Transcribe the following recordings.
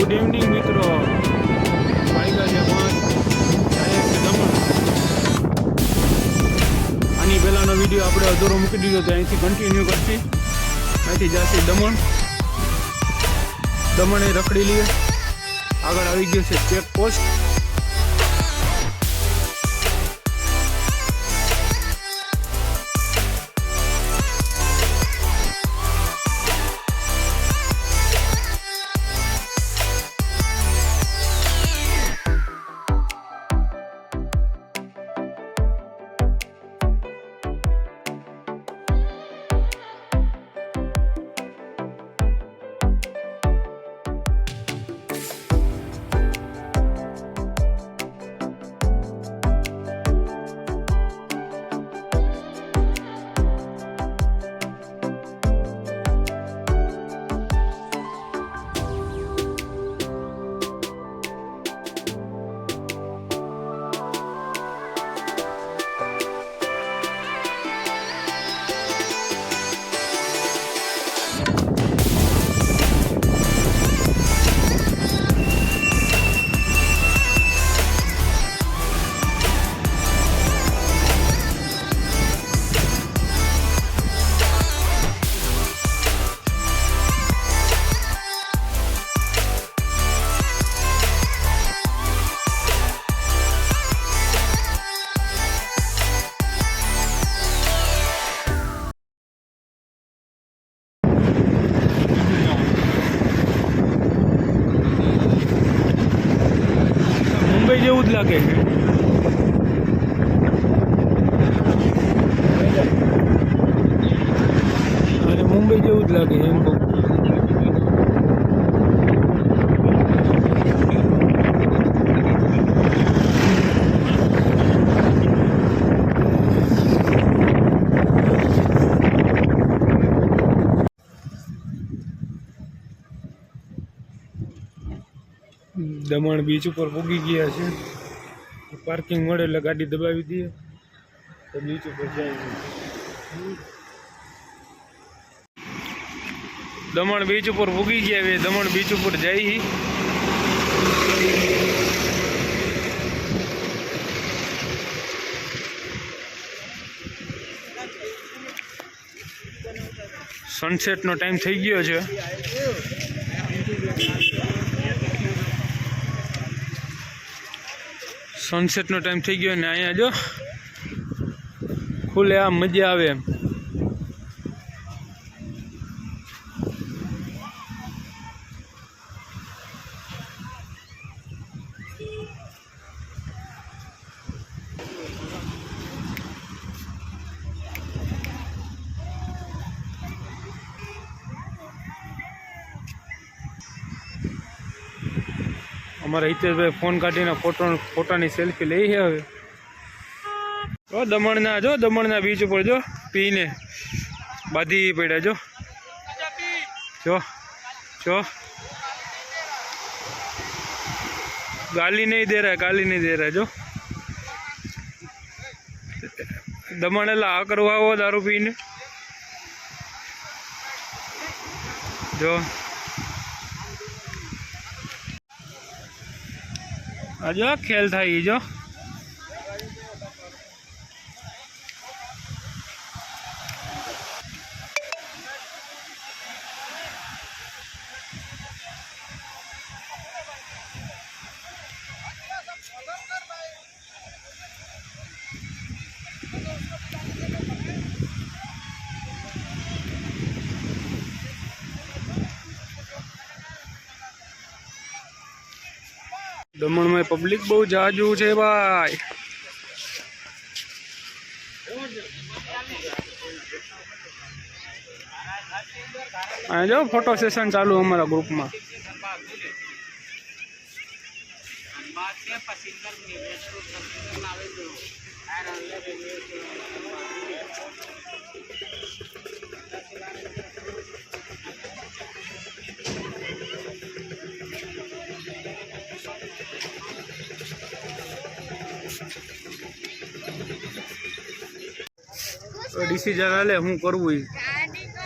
Good evening મિત્રો, વાગ્યા છે 5 દમણ. આની પહેલાંનો વિડીયો આપણે અધૂરો મૂકી દીધો તો અહીંથી કન્ટિન્યુ કરશી. અહીંથી જશે દમણ. દમણે રખડી લઈએ. આગળ આવી ગયો છે ચેકપોસ્ટ. જેવું જ લાગે છે. અને મુંબઈ જેવું જ લાગે છે એમ કહું. દમણ બીચ ઉપર પૂગી ગયા છે. પાર્કિંગ મળે એટલે ગાડી દબાવી દઈએ તો બીચ ઉપર જાય. દમણ બીચ ઉપર પૂગી ગયા હવે દમણ બીચ ઉપર જાય. સનસેટનો ટાઈમ થઈ ગયો છે. સનસેટનો ટાઈમ થઈ ગયો ને અહીંયા જો ખુલે આમ મજા આવે એમ. અમારા હિતેશભાઈ ફોન કાઢીને ફોટાની સેલ્ફી લઈ છે હવે. જો દમણના બીચ ઉપર જો પીને બાંધી પડ્યા જો જો ગાલી નહીં દે રહા જો. દમણ એટલે આ કરવા આવો દારૂ પીને જો. આજો ખેલ થાય જો. દમણમાં પબ્લિક બહુ જાજુ છે ભાઈ. આ જો ફોટો સેશન ચાલુ અમારા ગ્રુપમાં. ડિસિઝન હાલે હું કરવું,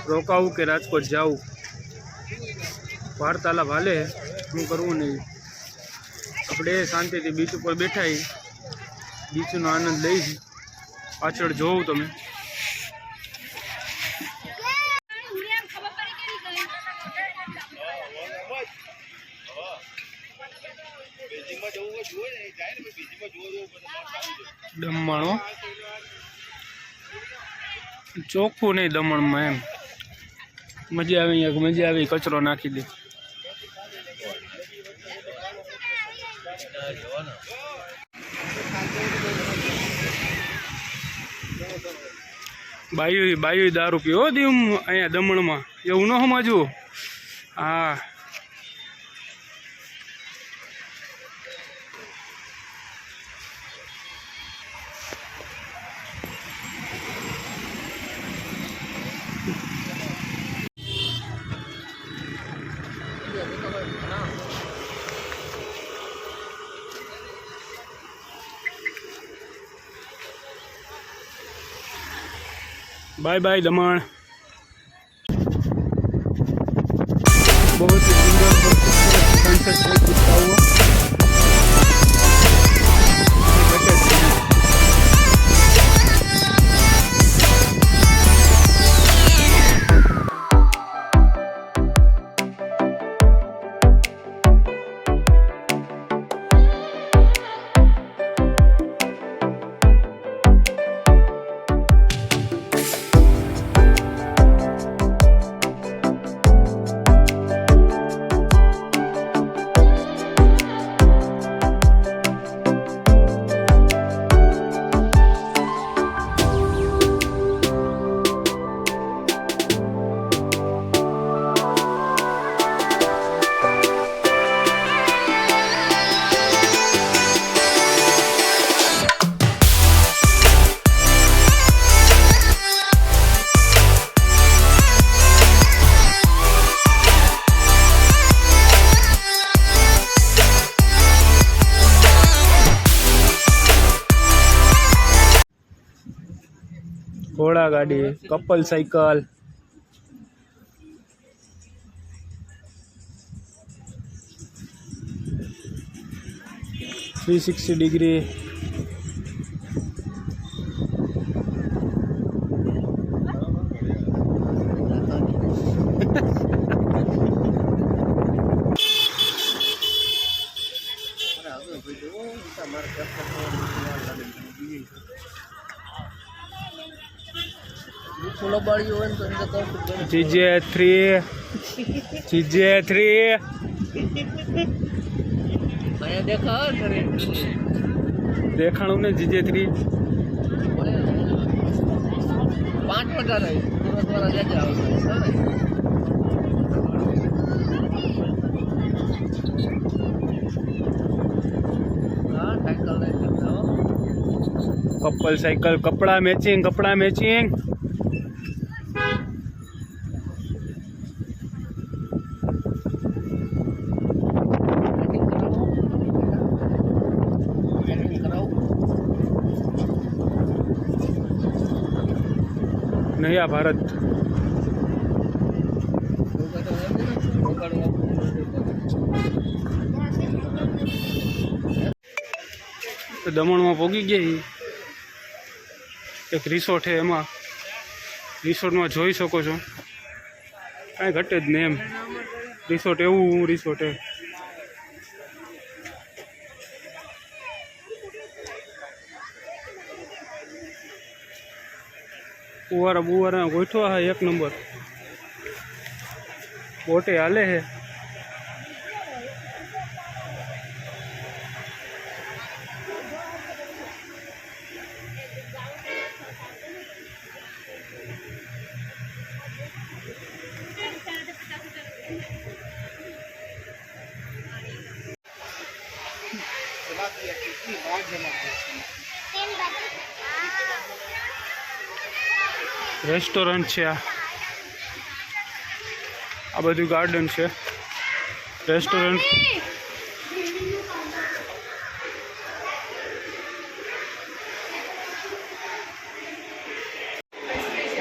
રોકાવું કે રાજકોટ જાવું. વાર્તાલાપ હાલે શું કરવું નહીં. આપણે શાંતિથી બીચ ઉપર બેઠા બીચનો આનંદ લઈ પાછળ જોવું તમે. દમણો ચોખ્ખું નહીં દમણમાં એમ મજા આવી. અહીંયા મજા આવી, કચરો નાખી દે. બાયુ દારૂ પીવો દીવ અહીંયા દમણમાં એવું ન સમજવું. હા बाय बाय दमन. बहुत ही सुंदर सनसेट दिखता हुआ. घोड़ा गाड़ी, couple cycle, three 360 degree. GJ3 देखाणु ने GJ3 5 हजार है द्वारा ले जाओ. कपल साइकिल, कपड़ा मैचिंग. नया भारत. तो दमण में पोगी गई एक रिसोर्ट है. एम रिसोर्ट में જોઈ શકો છો કાંઈ ઘટે જ નહીં એમ. रिसोर्ट એવું रिसोर्ट है. बुआरा गोठवा है एक नंबर. बोटे हाले है. रेस्टोरंट है आ बधु गार्डन है. रेस्टोरंट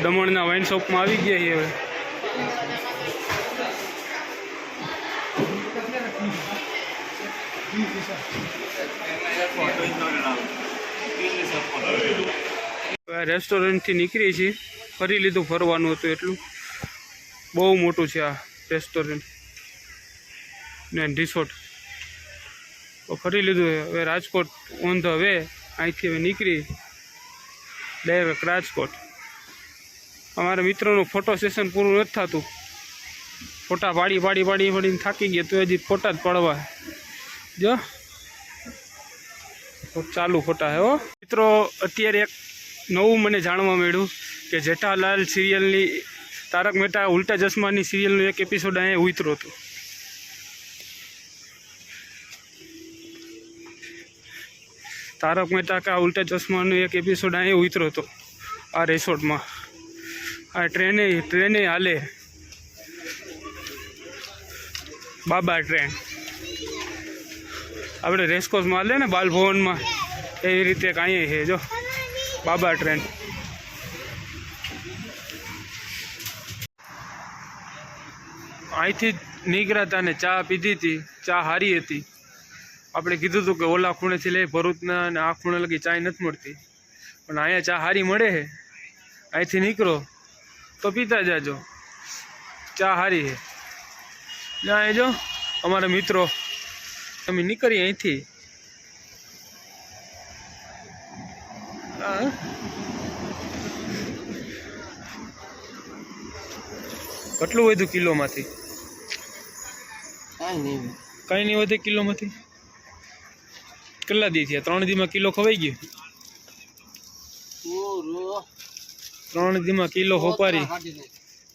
दमणना वाइन शॉप में आई गया है. રેસ્ટોરન્ટથી નીકળી છીએ, ફરી લીધું, ફરવાનું હતું એટલું. બહુ મોટું છે આ રેસ્ટોરન્ટ ને રિસોર્ટ. તો ફરી લીધું. હવે રાજકોટ ઓન ધ વે. અહીંથી હવે નીકળી ડાયરેક્ટ રાજકોટ. અમારા મિત્રોનું ફોટો સેશન પૂરું નથી થતું. ફોટા પાડીને થાકી ગયા, તો હજી ફોટા જ પડવા જો ચાલુ ફોટા હે હો મિત્રો. અત્યારે એક નવું મને જાણવા મળ્યું કે જેઠાલાલ સિરિયલની, તારક મહેતા ઉલ્ટા ચશ્માની સિરિયલનો એક એપિસોડ અહીંયા ઉતરો હતો. તારક મહેતા કા ઉલ્ટા ચશ્માનો એક એપિસોડ અહીંયા ઉતરો હતો આ રિસોર્ટમાં. આ ટ્રેને હાલે, બાબા ટ્રેન. આપણે રેસકોર્સમાં હાલે ને બાલભવનમાં, એવી રીતે કાંઈ છે જો બાબા ટ્રેન. અહીંથી જ નીકળ્યા હતા ને ચા પીધી હતી. ચા સારી હતી. આપણે કીધું હતું કે ઓલા ખૂણેથી લઈ ભરૂચના અને આ ખૂણે લગી ચા નથી મળતી, પણ અહીંયા ચા સારી મળે છે. અહીંથી નીકળો તો પીતા જાજો, ચા સારી છે. ત્યાં જો અમારા મિત્રો અમે નીકળીએ અહીંથી. કેટલું વધુ કિલોમાંથી? કઈ નહીં વધે કિલોમાંથી. કેટલા દી થયા? 3 દીમાં કિલો ખવાઈ ગયું. 3 દીમાં કિલો હોપારી,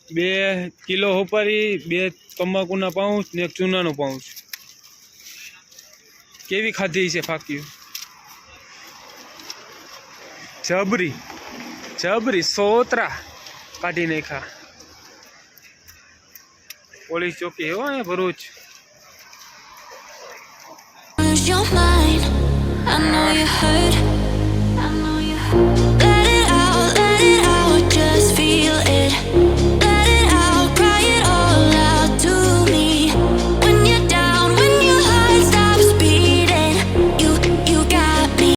2 કિલો હોપારી, 2 તંબાકુના પાઉચ ને 1 ચૂનાનો પાઉચ. કેવી ખાધી છે ફાક્યું? જબરી સોતરા કાઢી નાખા. પોલીસ ચોકી હો અહીંયા Bharuch. Lose your mind, I know you hurt.